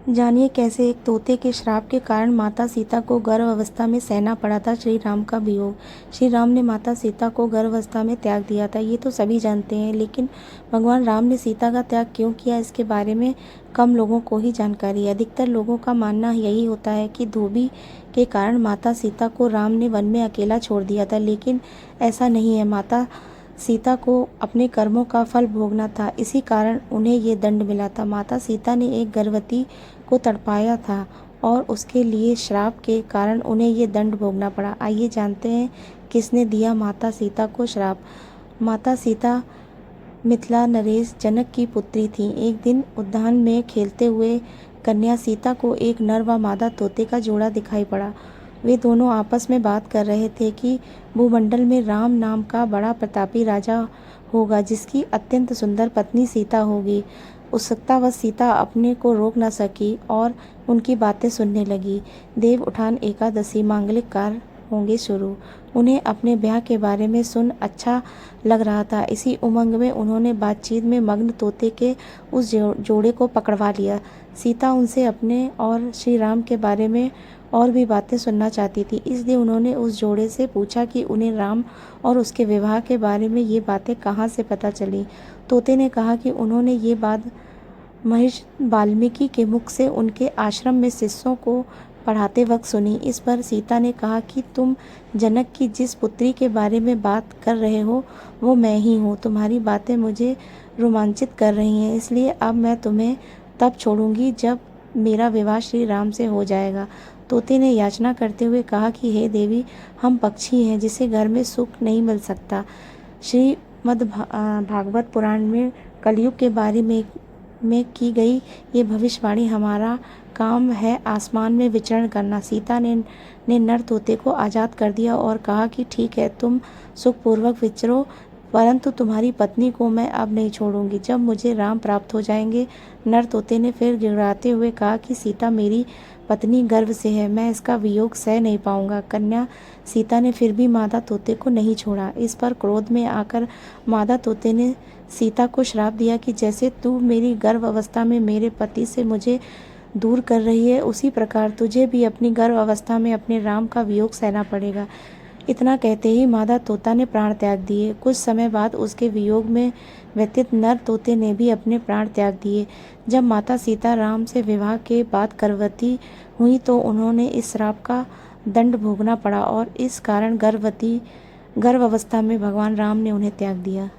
जानिए कैसे एक तोते के श्राप के कारण माता सीता को गर्भ अवस्था में सहना पड़ा था श्री राम का वियोग। श्री राम ने माता सीता को गर्भ अवस्था में त्याग दिया था, ये तो सभी जानते हैं, लेकिन भगवान राम ने सीता का त्याग क्यों किया, इसके बारे में कम लोगों को ही जानकारी है। अधिकतर लोगों का मानना यही होता है कि धोबी के कारण माता सीता को राम ने वन में अकेला छोड़ दिया था, लेकिन ऐसा नहीं है। माता सीता को अपने कर्मों का फल भोगना था, इसी कारण उन्हें ये दंड मिला था। माता सीता ने एक गर्भवती को तड़पाया था और उसके लिए श्राप के कारण उन्हें ये दंड भोगना पड़ा। आइए जानते हैं किसने दिया माता सीता को श्राप। माता सीता मिथिला नरेश जनक की पुत्री थी। एक दिन उद्यान में खेलते हुए कन्या सीता को एक नर व मादा तोते का जोड़ा दिखाई पड़ा। वे दोनों आपस में बात कर रहे थे कि भूमंडल में राम नाम का बड़ा प्रतापी राजा होगा जिसकी अत्यंत सुंदर पत्नी सीता होगी। उत्सुकतावश सीता अपने को रोक न सकी और उनकी बातें सुनने लगी। देव उठान एकादशी मांगलिक कार्य होंगे शुरू। उन्हें अपने ब्याह के बारे में सुन अच्छा लग रहा था। इसी उमंग में उन्होंने बातचीत में मग्न तोते के उस जोड़े को पकड़वा लिया। सीता उनसे अपने और श्री राम के बारे में और भी बातें सुनना चाहती थी, इसलिए उन्होंने उस जोड़े से पूछा कि उन्हें राम और उसके विवाह के बारे में ये बातें कहाँ से पता चली। तोते ने कहा कि उन्होंने ये बात महर्षि वाल्मीकि के मुख से उनके आश्रम में शिष्यों को पढ़ाते वक्त सुनी। इस पर सीता ने कहा कि तुम जनक की जिस पुत्री के बारे में बात कर रहे हो वो मैं ही हूँ। तुम्हारी बातें मुझे रोमांचित कर रही हैं, इसलिए अब मैं तुम्हें तब छोड़ूंगी जब मेरा विवाह श्री राम से हो जाएगा। तोते ने याचना करते हुए कहा कि हे देवी, हम पक्षी हैं जिसे घर में सुख नहीं मिल सकता। श्रीमद् भागवत पुराण में कलयुग के बारे में की गई ये भविष्यवाणी हमारा काम है आसमान में विचरण करना। सीता ने नर तोते को आज़ाद कर दिया और कहा कि ठीक है, तुम सुखपूर्वक विचरो, परंतु तुम्हारी पत्नी को मैं अब नहीं छोड़ूंगी जब मुझे राम प्राप्त हो जाएंगे। नर तोते ने फिर गिड़गिड़ाते हुए कहा कि सीता मेरी पत्नी गर्भ से है, मैं इसका वियोग सह नहीं पाऊंगा। कन्या सीता ने फिर भी मादा तोते को नहीं छोड़ा। इस पर क्रोध में आकर मादा तोते ने सीता को श्राप दिया कि जैसे तू मेरी गर्भ अवस्था में मेरे पति से मुझे दूर कर रही है, उसी प्रकार तुझे भी अपनी गर्भ अवस्था में अपने राम का वियोग सहना पड़ेगा। इतना कहते ही मादा तोता ने प्राण त्याग दिए। कुछ समय बाद उसके वियोग में व्यथित नर तोते ने भी अपने प्राण त्याग दिए। जब माता सीता राम से विवाह के बाद गर्भवती हुई तो उन्होंने इस श्राप का दंड भोगना पड़ा और इस कारण गर्भ अवस्था में भगवान राम ने उन्हें त्याग दिया।